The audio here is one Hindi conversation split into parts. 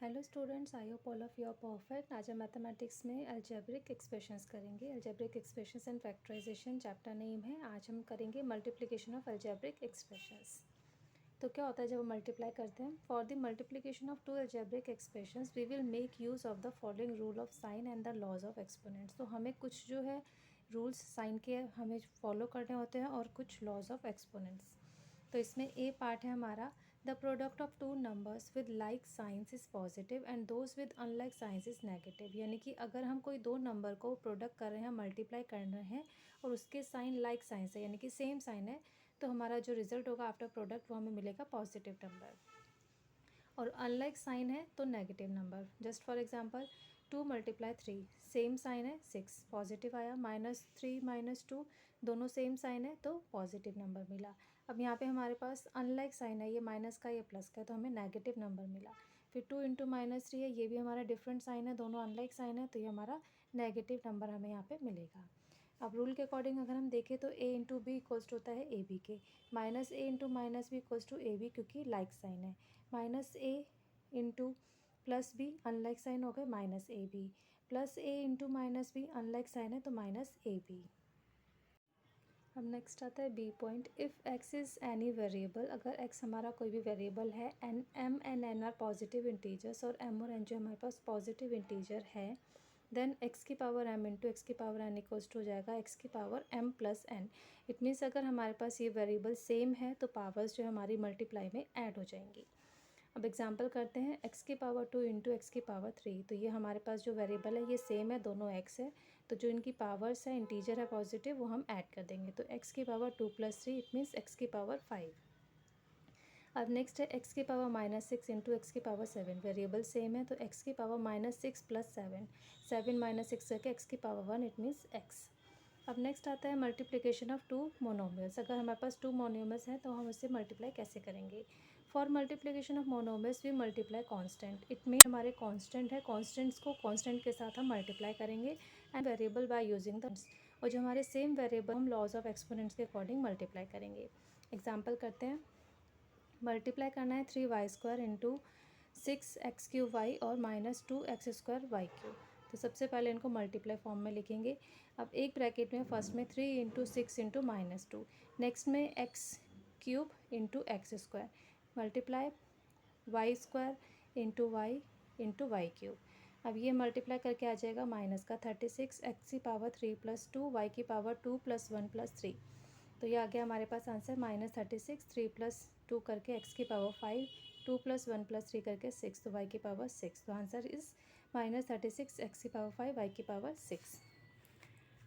Hello students, I hope all of you are perfect. आज हम मैथमेटिक्स में अलजेब्रिक एक्सप्रेशंस करेंगे। Algebraic expressions and factorisation chapter name है। आज हम करेंगे मल्टीप्लिकेशन ऑफ अलजेब्रिक एक्सप्रेशंस। तो क्या होता है जब हम मल्टीप्लाई करते हैं? For the multiplication of two algebraic expressions we will make use of the following rule of sign and the laws of exponents. तो हमें कुछ जो है रूल्स साइन के हमें फॉलो करने होते हैं और कुछ लॉज ऑफ एक्सपोनेंट्स। तो इसमें ए पार्ट है हमारा, the product of two numbers with like science is positive and those with unlike signs is negative. यानी कि अगर हम कोई दो नंबर को प्रोडक्ट कर रहे हैं, मल्टीप्लाई कर रहे हैं और उसके साइन लाइक साइंस है यानी कि सेम साइन है, तो हमारा जो रिजल्ट होगा आफ्टर प्रोडक्ट वो हमें मिलेगा पॉजिटिव नंबर। और अनलाइक साइन है तो negative number. Just for example 2 × 3 same sign है 6 पॉजिटिव आया, -3 -2 दोनों सेम साइन है तो पॉजिटिव नंबर मिला। अब यहाँ पे हमारे पास अनलाइक साइन है, ये माइनस का ये प्लस का है तो हमें नेगेटिव नंबर मिला। फिर 2 × -3 है, ये भी हमारा डिफरेंट साइन है, दोनों अनलाइक साइन है तो ये हमारा नेगेटिव नंबर हमें यहाँ पे मिलेगा। अब रूल के अकॉर्डिंग अगर हम देखें तो a इंटू बी इक्वल्स होता है ए बी के, -a into -b equals to A B क्योंकि लाइक साइन है, -a into plus B unlike sign हो गए -ab, plus a into -b unlike sign है तो -ab। अब नेक्स्ट आता है B point, if x is any variable, अगर x हमारा कोई भी वेरिएबल है and m and n are positive integers और m और n जो हमारे पास पॉजिटिव इंटीजर है, देन x की पावर m इंटू एक्स की पावर n इक्वल्स टू हो जाएगा x की power m plus n। It means अगर हमारे पास ये वेरिएबल सेम है तो पावर्स जो हमारी मल्टीप्लाई में ऐड हो जाएंगी। अब एग्जांपल करते हैं, x की पावर 2 इंटू एक्स की पावर 3, तो ये हमारे पास जो वेरिएबल है ये सेम है, दोनों x है, तो जो इनकी पावर्स है इंटीजर है पॉजिटिव वो हम ऐड कर देंगे। तो x की पावर 2 + 3 इट मीन्स x की पावर 5। अब नेक्स्ट है x की पावर -6 इंटू एक्स की पावर 7, वेरिएबल सेम है तो x की पावर -6 + 7, 7 - 6 करके x की पावर 1 इट मीन्स x। अब नेक्स्ट आता है मल्टीप्लिकेशन ऑफ टू मोनोमियल्स। अगर हमारे पास टू मोनोमियल्स हैं तो हम उससे मल्टीप्लाई कैसे करेंगे? For multiplication of monomials we multiply constant. It mean हमारे कांस्टेंट है, कांस्टेंट्स को कांस्टेंट के साथ हम मल्टीप्लाई करेंगे and variable by using the, और जो हमारे सेम वेरिएबल हम लॉज ऑफ एक्सपोनेंट्स के अकॉर्डिंग मल्टीप्लाई करेंगे। एग्जाम्पल करते हैं, मल्टीप्लाई करना है 3y² इंटू 6x³ और -2x² तो सबसे पहले इनको मल्टीप्लाई फॉर्म में लिखेंगे। अब एक ब्रैकेट में फर्स्ट में 3 इंटू 6 इंटू -2, नेक्स्ट में x³ into x² multiply y² into y into y³। अब ये मल्टीप्लाई करके आ जाएगा माइनस का 36 x की पावर 3 + 2 y की पावर 2 + 1 + 3, तो ये आ गया हमारे पास आंसर -36, 3 + 2 करके x की पावर 5, 2 + 1 + 3 करके 6, तो y की पावर 6, तो आंसर इज़ -36 x की पावर 5 y की पावर 6।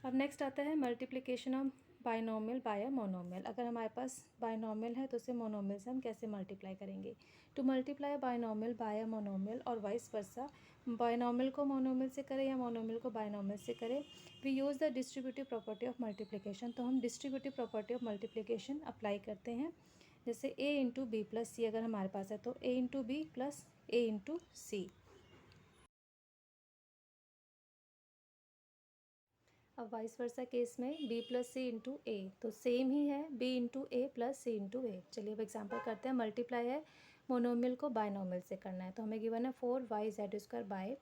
अब नेक्स्ट आता है multiplication of binomial by a monomial. अगर हमारे पास बाइनोमियल है तो उसे मोनोमियल से हम कैसे मल्टीप्लाई करेंगे? To multiply binomial by a monomial और वाइस वर्सा, बाइनोमियल को मोनोमियल से करें या मोनोमियल को बाइनोमियल से करें, we use the distributive property of multiplication. तो हम distributive property of multiplication apply करते हैं। जैसे a into B plus C अगर हमारे पास है तो a into B plus a into C. अब वाइस वर्सा केस में b plus C into A, तो सेम ही है b into A plus C into ए। चलिए अब एग्जांपल करते हैं, मल्टीप्लाई है मोनोमियल को बाइनोमियल से करना है, तो हमें गिवन है 4y² bye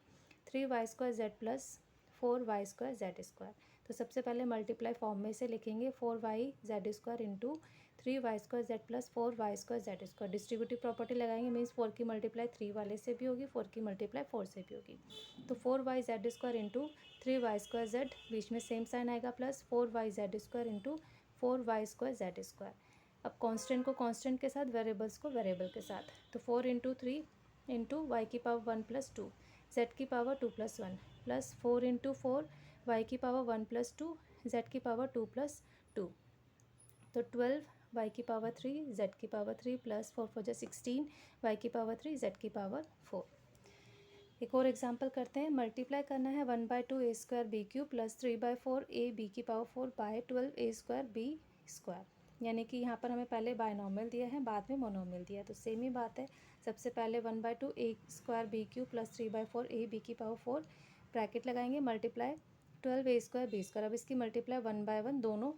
3y² plus 4y² तो सबसे पहले मल्टीप्लाई फॉर्म में से लिखेंगे 4y² into 3y² plus 4y²। Distributive property लगाएंगे, मीन्स 4 की मल्टीप्लाई 3 वाले से भी होगी, 4 की मल्टीप्लाई 4 से भी होगी। तो 4y² इंटू 3y² बीच में सेम साइन आएगा प्लस 4y² इंटू 4y²। अब कांस्टेंट को कांस्टेंट के साथ, वेरिएबल्स को वेरिएबल के साथ, तो 4 इंटू 3 इंटू वाई की पावर 1 + 2, जेड की पावर 2 + 1 प्लस 4 इंटू 4 वाई की पावर 1 + 2, जेड की पावर 2 + 2, तो 12 वाई की पावर 3 जेड की पावर 3 प्लस 4 4 16 वाई की पावर 3 जेड की पावर 4। एक और एग्जांपल करते हैं, मल्टीप्लाई करना है 1/2 a² b³ plus 3/4 a b की पावर 4 बाय 12 a² b²। यानी कि यहाँ पर हमें पहले बायनॉमियल दिया है, बाद में मोनोमियल दिया है, तो सेम ही बात है। सबसे पहले 1/2 a² b³ plus 3/4 a b की पावर 4 ब्रैकेट लगाएंगे, मल्टीप्लाई 12 a² b²। अब इसकी मल्टीप्लाई 1 बाय 1 दोनों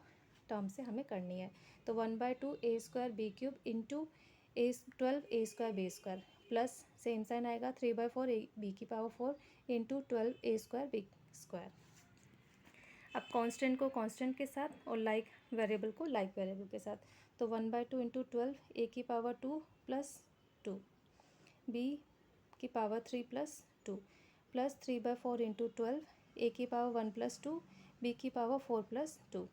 टर्म से हमें करनी है, तो 1/2 a² b³ into 12 a² b² plus same sign आएगा 3/4 बी की power 4 into 12 a² B square. अब कांस्टेंट को कांस्टेंट के साथ और लाइक वेरिएबल को लाइक वेरिएबल के साथ, तो 1/2 इंटू 12 a की पावर 2 प्लस 2 b की power 3 plus 2 plus 3/4 into 12 a की पावर 1 प्लस 2 b की पावर 4 प्लस 2।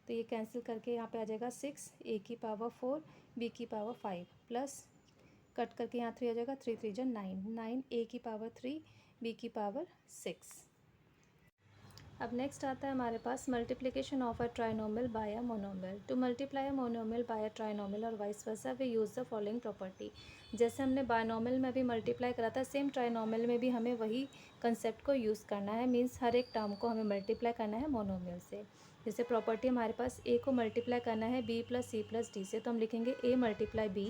तो ये कैंसिल करके यहाँ पे आ जाएगा 6 a की पावर 4 b की पावर 5 प्लस कट करके यहाँ 3 आ जाएगा, 3 3 जा 9 a की पावर 3 b की पावर 6। अब नेक्स्ट आता है हमारे पास multiplication of a trinomial by a monomial. To multiply a monomial by a trinomial और vice versa we use the following property. जैसे हमने बायनोमियल में भी मल्टीप्लाई करा था, सेम ट्राइनोमियल में भी हमें वही कंसेप्ट को यूज़ करना है। मीन्स हर एक टर्म को हमें मल्टीप्लाई करना है मोनोमियल से। जैसे प्रॉपर्टी हमारे पास ए को मल्टीप्लाई करना है B plus C plus D से, तो हम लिखेंगे A multiply B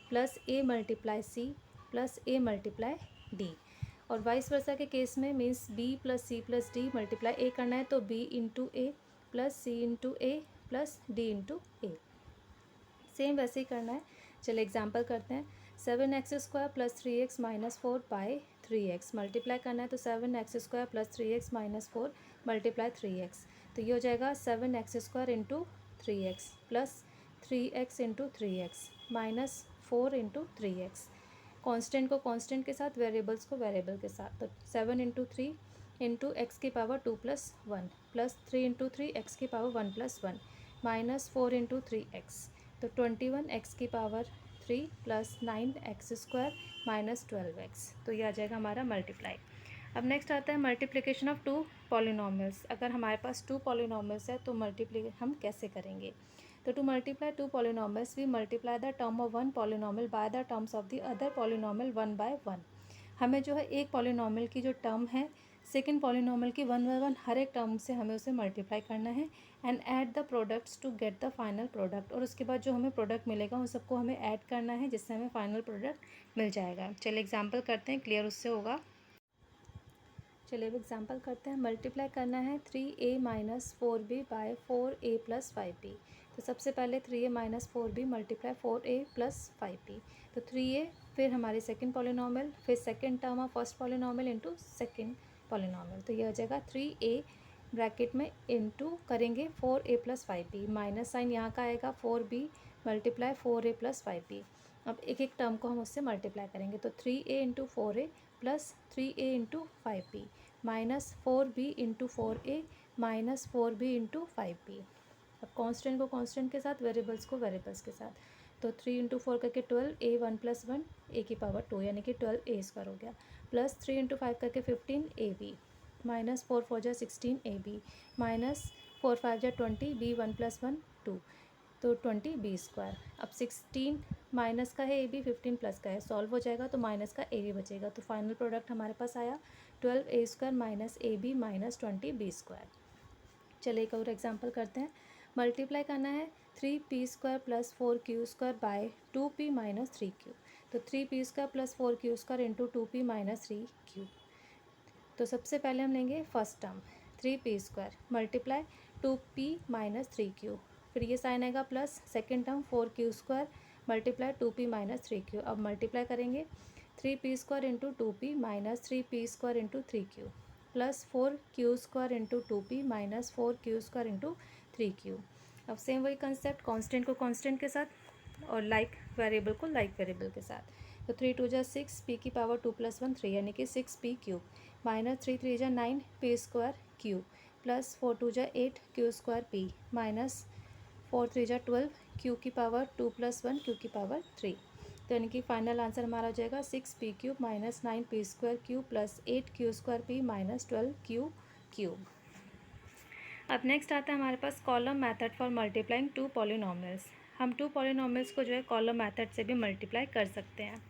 plus A multiply C plus A multiply D. और वाइस वर्सा के केस में means B plus C plus D multiply A करना है, तो B into A plus C into A plus D into A. Same वैसे ही करना है। चलिए एग्जांपल करते हैं। 7x² plus 3x minus 4 by 3x multiply करना है, तो 7x² plus 3x minus 4 multiply 3x, तो ये हो जाएगा 7x² into 3x plus 3x into 3x minus 4 into 3x। Constant को कॉन्स्टेंट के साथ, वेरिएबल्स को वेरिएबल के साथ, तो 7 इंटू 3 इंटू एक्स की power 2 plus 1 plus 3 into 3 X की power 1 plus 1 minus 4 into 3x, तो 21 एक्स की power 3 plus 9x² minus 12x। तो ये आ जाएगा हमारा मल्टीप्लाई। अब नेक्स्ट आता है मल्टीप्लिकेशन ऑफ टू पॉलिनोमियल्स। अगर हमारे पास टू पॉलिनोमियल्स है तो मल्टीप्ली हम कैसे करेंगे। तो to multiply two polynomials we multiply the term of one polynomial by the terms of the other polynomial 1 by 1। हमें जो है एक पॉलिनोमियल की जो टर्म है सेकंड पॉलिनोमियल की 1 बाय 1 हर एक टर्म से हमें उसे मल्टीप्लाई करना है and add the products to get the final product. और उसके बाद जो हमें प्रोडक्ट मिलेगा उन सबको हमें ऐड करना है जिससे हमें फाइनल प्रोडक्ट मिल जाएगा। चलिए एग्जाम्पल करते हैं, क्लियर उससे होगा। चलिए अब एग्जाम्पल करते हैं। मल्टीप्लाई करना है 3a minus 4b bye 4a plus 5b। तो सबसे पहले 3a minus 4b multiply 4a plus 5b, तो 3a फिर हमारी सेकंड पॉलिनोमियल, फिर second term of first polynomial into second polynomial, तो ये हो जाएगा 3a ब्रैकेट में इंटू करेंगे 4a plus 5b, minus sign यहाँ का आएगा 4b multiply 4a plus 5b। अब एक एक टर्म को हम उससे मल्टीप्लाई करेंगे, तो 3a into 4a plus 3a into 5b minus 4b into 4a minus 4b into 5b। अब कांस्टेंट को कांस्टेंट के साथ, वेरिएबल्स को वेरिएबल्स के साथ, तो 3 इंटू 4 करके 12 a 1 प्लस 1 a की पावर 2 यानी कि 12a² हो गया, प्लस 3 इंटू 5 करके 15 ab माइनस 4 4 जा 16 ab माइनस 4 5 जा 20 b 1 प्लस 1 2, तो 20b²। अब 16 माइनस का है ए बी, 15 प्लस का है, सॉल्व हो जाएगा तो माइनस का ए बी बचेगा, तो फाइनल प्रोडक्ट हमारे पास आया 12a² minus A B minus 20b²। चलिए एक और एग्जांपल करते हैं। मल्टीप्लाई करना है 3p² plus 4q² bye 2p minus 3q, तो 3p² plus 4q² into 2p minus 3q। तो सबसे पहले हम लेंगे first term 3p² multiply 2p minus 3q, फिर ये साइन आएगा plus second term 4q² multiply 2p minus 3q। अब मल्टीप्लाई करेंगे 3p² into 2p minus 3p² into 3q plus 4q² into 2p minus 4q² into 3q। अब सेम वही कंसेप्ट, कांस्टेंट को कांस्टेंट के साथ और लाइक वेरिएबल को लाइक वेरिएबल के साथ, तो 3 2 जा 6 p की पावर 2 प्लस 1 3 यानी कि 6p³ माइनस 3 3 जा 9 p² क्यूब प्लस 4 2 जा 8 q² p माइनस 4 3 जा 12 q की पावर 2 प्लस 1 q की पावर 3, तो यानी कि फाइनल आंसर हमारा हो जाएगा 6p³ minus 9p² cube plus 8q² p minus 12q cube. अब नेक्स्ट आता है हमारे पास column method for multiplying two polynomials. हम टू पॉलिनोमियल्स को जो है कॉलम मेथड से भी मल्टीप्लाई कर सकते हैं।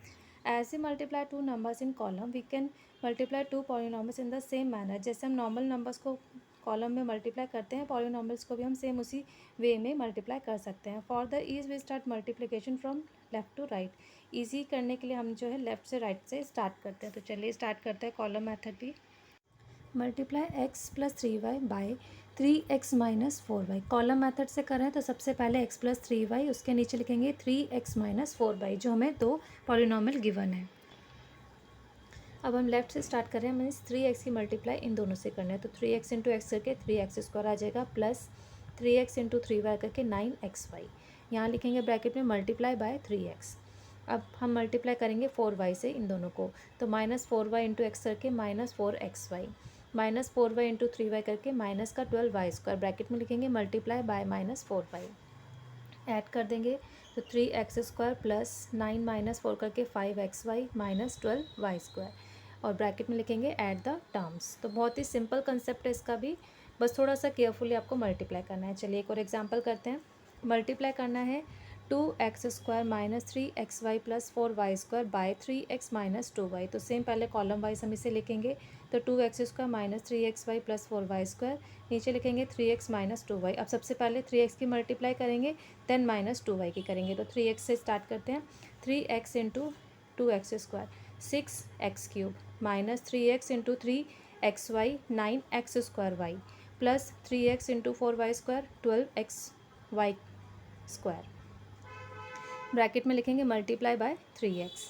As we multiply two numbers in column we can multiply two polynomials in the same manner. जैसे हम नॉर्मल नंबर्स को कॉलम में मल्टीप्लाई करते हैं, पॉलिनोमियल्स को भी हम सेम उसी वे में मल्टीप्लाई कर सकते हैं। For the ease we start multiplication from left to right. Easy करने के लिए हम जो है लेफ्ट से राइट से स्टार्ट करते हैं। तो चलिए स्टार्ट करते हैं कॉलम मेथड भी। Multiply x plus 3y by 3x minus 4y। Column method से करें तो सबसे पहले x प्लस 3y, उसके नीचे लिखेंगे 3x माइनस 4y, जो हमें दो पॉलिनोमियल गिवन है। अब हम लेफ्ट से स्टार्ट कर रहे हैं, मीन्स 3x की मल्टीप्लाई इन दोनों से करना है, तो 3x इंटू एक्स करके 3x² आ जाएगा, प्लस 3x इंटू 3y करके 9xy। यहाँ लिखेंगे ब्रैकेट में मल्टीप्लाई बाय 3x। अब हम मल्टीप्लाई करेंगे 4y से इन दोनों को, तो -4y इंटू एक्स करके -4xy, -4y इंटू 3y करके माइनस का 12y², ब्रैकेट में लिखेंगे मल्टीप्लाई बाय -4y। ऐड कर देंगे तो 3x² प्लस 9 - 4 करके 5xy माइनस 12y², और ब्रैकेट में लिखेंगे ऐट द टर्म्स। तो बहुत ही सिंपल कंसेप्ट है इसका भी, बस थोड़ा सा केयरफुली आपको मल्टीप्लाई करना है। चलिए एक और एग्जांपल करते हैं। मल्टीप्लाई करना है 2x² minus 3xy plus 4y² bye 3x minus 2y। तो सेम पहले कॉलम वाइज हम इसे लिखेंगे, तो 2x² minus 3xy plus 4y², नीचे लिखेंगे 3x माइनस 2y। अब सबसे पहले 3x की मल्टीप्लाई करेंगे, देन -2y की करेंगे। तो 3x से स्टार्ट करते हैं, 3x into 2x² 6x³ minus 3x into 3xy 9x² plus 3x into 4y² 12xy², bracket में लिखेंगे मल्टीप्लाई बाय 3x।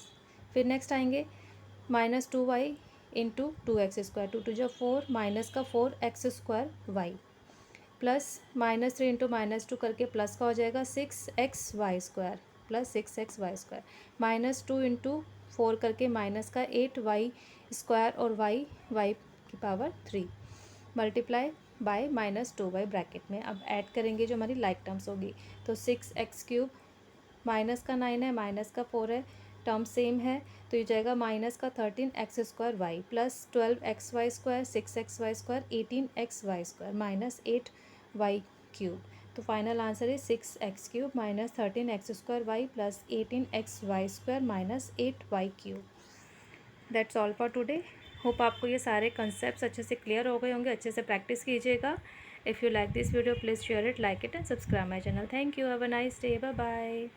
फिर नेक्स्ट आएंगे -2y इंटू 2x², 2 2 4 माइनस का 4x² प्लस -3 इंटू -2 करके प्लस का हो जाएगा 6xy² प्लस 6xy², -2 इंटू 4 करके माइनस का 8y² और y की power 3, multiply by -2y bracket में। अब ऐड करेंगे जो हमारी लाइक टर्म्स होगी, तो 6x³ माइनस का 9 है, माइनस का 4 है, टर्म सेम है, तो ये जाएगा माइनस का 13x² plus 12xy², 6xy² 18xy² minus 8y³ तो फाइनल आंसर है 6x³ minus 13x² plus 18xy² minus 8y³। That's all for today. Hope आपको ये सारे कंसेप्ट अच्छे से क्लियर हो गए होंगे। अच्छे से प्रैक्टिस कीजिएगा। If you like this video please share it, like it and subscribe my channel. Thank you, have a nice day, bye bye.